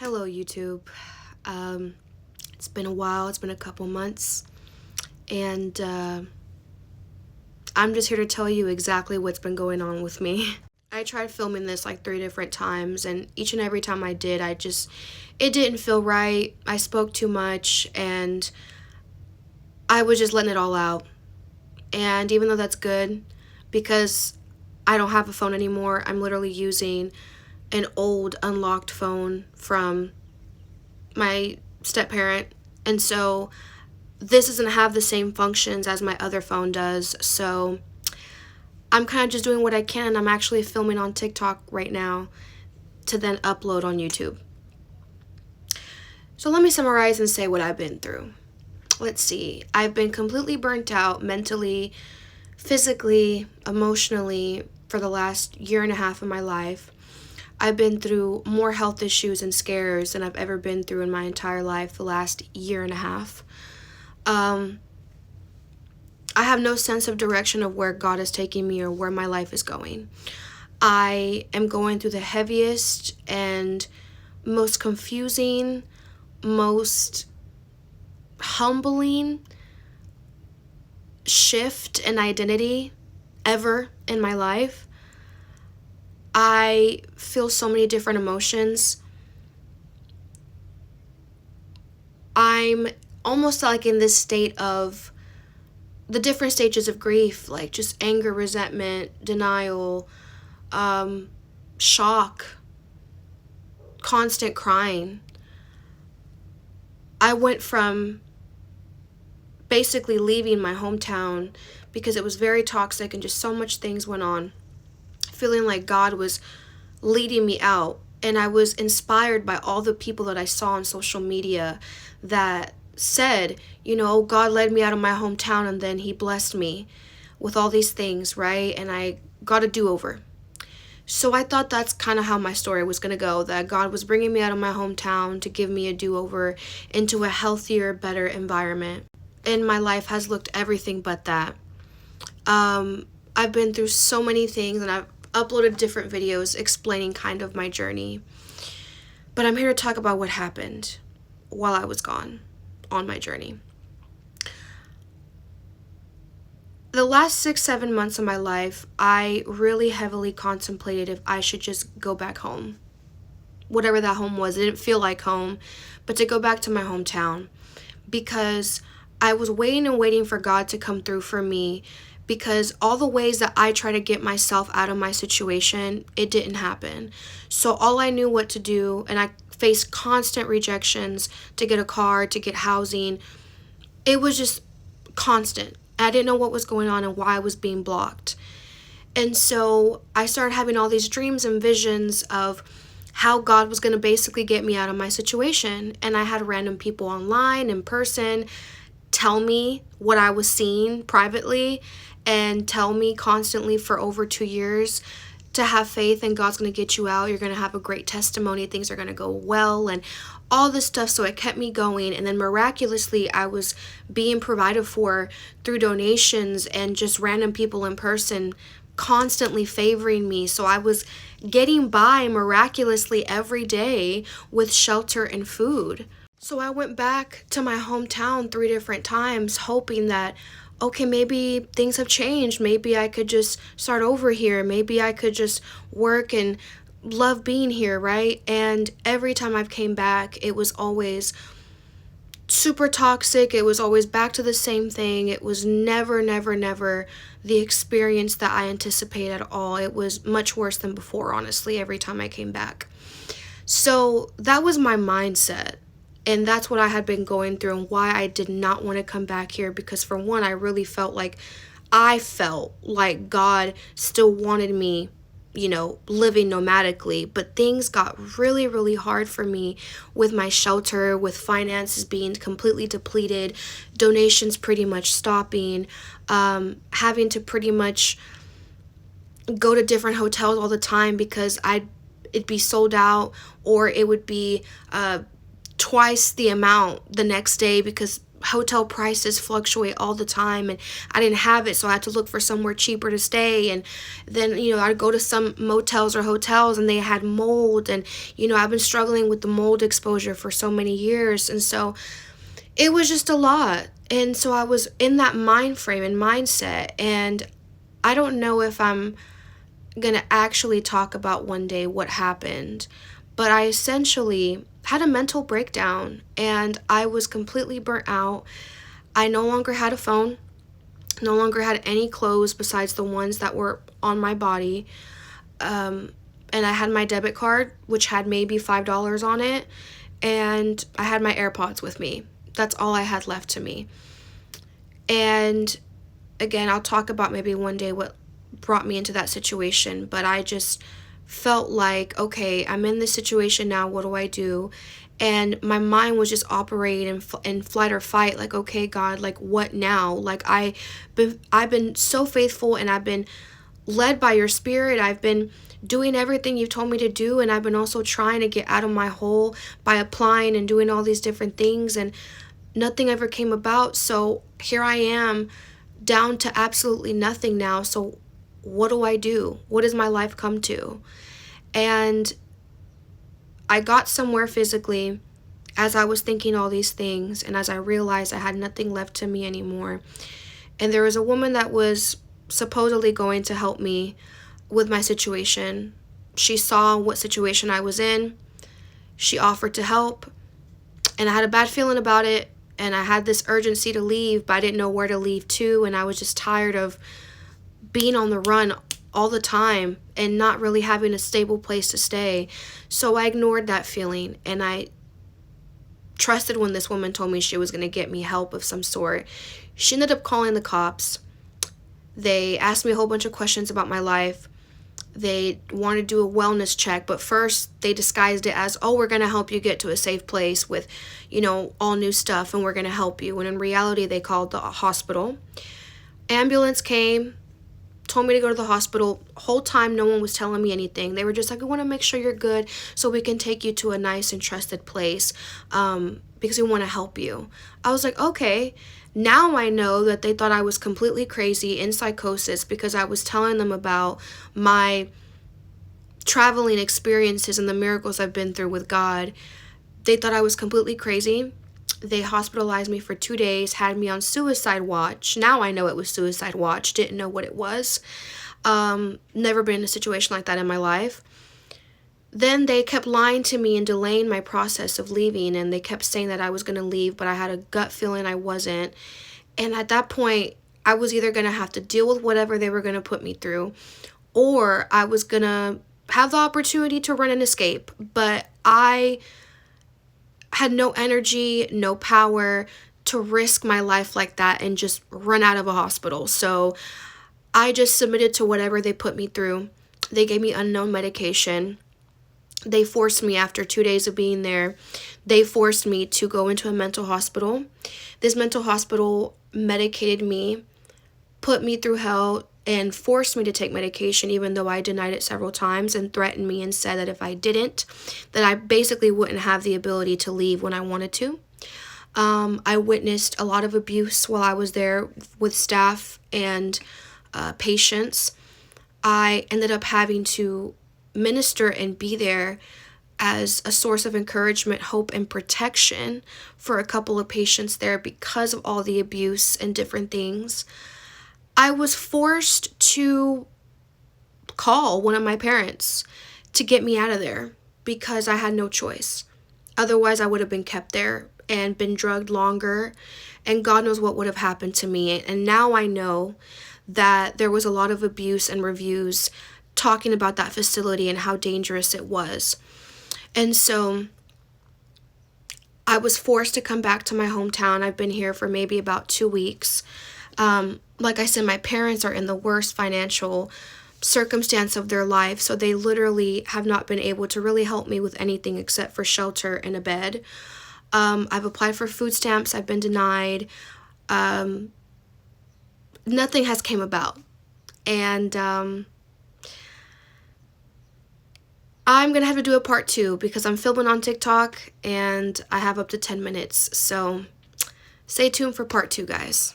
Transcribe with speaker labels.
Speaker 1: Hello, YouTube. It's been a while. It's been a couple months. And I'm just here to tell you exactly what's been going on with me. I tried filming this like 3 different times, and each and every time I did, it didn't feel right. I spoke too much, and I was just letting it all out. And even though that's good, because I don't have a phone anymore, I'm literally using an old unlocked phone from my step parent, and so this doesn't have the same functions as my other phone does. So I'm kind of just doing what I can. I'm actually filming on TikTok right now to then upload on YouTube. So let me summarize and say what I've been through. Let's see. I've been completely burnt out mentally, physically, emotionally for the last year and a half of my life. I've been through more health issues and scares than I've ever been through in my entire life the last year and a half. I have no sense of direction of where God is taking me or where my life is going. I am going through the heaviest and most confusing, most humbling shift in identity ever in my life. I feel so many different emotions. I'm almost like in this state of the different stages of grief, like just anger, resentment, denial, shock, constant crying. I went from basically leaving my hometown because it was very toxic and just so much things went on, feeling like God was leading me out. And I was inspired by all the people that I saw on social media that said, God led me out of my hometown and then he blessed me with all these things, right? And I got a do-over. So I thought that's kind of how my story was going to go, that God was bringing me out of my hometown to give me a do-over into a healthier, better environment. And my life has looked everything but that. I've been through so many things, and I've uploaded different videos explaining kind of my journey. But I'm here to talk about what happened while I was gone on my journey. The last 6-7 months of my life, I really heavily contemplated if I should just go back home. Whatever that home was, it didn't feel like home, but to go back to my hometown, because I was waiting for God to come through for me, because all the ways that I try to get myself out of my situation, it didn't happen. So all I knew what to do, and I faced constant rejections to get a car, to get housing. It was just constant. I didn't know what was going on and why I was being blocked. And so I started having all these dreams and visions of how God was going to basically get me out of my situation. And I had random people online, in person, tell me what I was seeing privately and tell me constantly for over 2 years to have faith and God's going to get you out. You're going to have a great testimony. Things are going to go well and all this stuff. So it kept me going. And then miraculously, I was being provided for through donations and just random people in person constantly favoring me. So I was getting by miraculously every day with shelter and food. So I went back to my hometown 3 different times, hoping that, okay, maybe things have changed. Maybe I could just start over here. Maybe I could just work and love being here, right? And every time I've came back, it was always super toxic. It was always back to the same thing. It was never the experience that I anticipated at all. It was much worse than before, honestly, every time I came back. So that was my mindset. And that's what I had been going through and why I did not want to come back here, because for one, I really felt like God still wanted me, living nomadically. But things got really hard for me with my shelter, with finances being completely depleted, donations pretty much stopping, having to pretty much go to different hotels all the time because it'd be sold out, or it would be twice the amount the next day because hotel prices fluctuate all the time, and I didn't have it, so I had to look for somewhere cheaper to stay. And then I'd go to some motels or hotels and they had mold, and I've been struggling with the mold exposure for so many years, and so it was just a lot. And so I was in that mind frame and mindset, and I don't know if I'm gonna actually talk about one day what happened, but I essentially had a mental breakdown and I was completely burnt out. I no longer had a phone, no longer had any clothes besides the ones that were on my body. And I had my debit card, which had maybe $5 on it, and I had my AirPods with me. That's all I had left to me. And again, I'll talk about maybe one day what brought me into that situation, but I just felt like, okay, I'm in this situation now, what do I do? And my mind was just operating in flight or fight, like, okay, God, like, what now? Like, I've been so faithful, and I've been led by your spirit. I've been doing everything you've told me to do, and I've been also trying to get out of my hole by applying and doing all these different things, and nothing ever came about. So here I am, down to absolutely nothing now. So what do I do? What does my life come to? And I got somewhere physically as I was thinking all these things, and as I realized I had nothing left to me anymore. And there was a woman that was supposedly going to help me with my situation. She saw what situation I was in. She offered to help, and I had a bad feeling about it, and I had this urgency to leave, but I didn't know where to leave to, and I was just tired of being on the run all the time and not really having a stable place to stay. So I ignored that feeling, and I trusted when this woman told me she was going to get me help of some sort. She ended up calling the cops. They asked me a whole bunch of questions about my life. They wanted to do a wellness check, but first they disguised it as, oh, we're going to help you get to a safe place with, all new stuff, and we're going to help you. And in reality, they called the hospital. Ambulance came, told me to go to the hospital. Whole time, no one was telling me anything. They were just like, we want to make sure you're good so we can take you to a nice and trusted place, because we want to help you. I was like, okay. Now I know that they thought I was completely crazy, in psychosis, because I was telling them about my traveling experiences and the miracles I've been through with God. They thought I was completely crazy. They hospitalized me for 2 days, had me on suicide watch. Now I know it was suicide watch. Didn't know what it was. Never been in a situation like that in my life. Then they kept lying to me and delaying my process of leaving, and they kept saying that I was going to leave, but I had a gut feeling I wasn't. And at that point, I was either going to have to deal with whatever they were going to put me through, or I was going to have the opportunity to run and escape. But I had no energy, no power to risk my life like that and just run out of a hospital. So I just submitted to whatever they put me through. They gave me unknown medication. They forced me, after 2 days of being there, they forced me to go into a mental hospital. This mental hospital medicated me, put me through hell, and forced me to take medication, even though I denied it several times, and threatened me and said that if I didn't, that I basically wouldn't have the ability to leave when I wanted to. I witnessed a lot of abuse while I was there with staff and patients. I ended up having to minister and be there as a source of encouragement, hope, and protection for a couple of patients there because of all the abuse and different things. I was forced to call one of my parents to get me out of there because I had no choice. Otherwise, I would have been kept there and been drugged longer, and God knows what would have happened to me. And now I know that there was a lot of abuse and reviews talking about that facility and how dangerous it was. And so I was forced to come back to my hometown. I've been here for maybe about 2 weeks. Like I said, my parents are in the worst financial circumstance of their life, so they literally have not been able to really help me with anything except for shelter and a bed. I've applied for food stamps. I've been denied. Nothing has came about. And I'm going to have to do a part 2 because I'm filming on TikTok and I have up to 10 minutes. So Stay tuned for part 2, guys.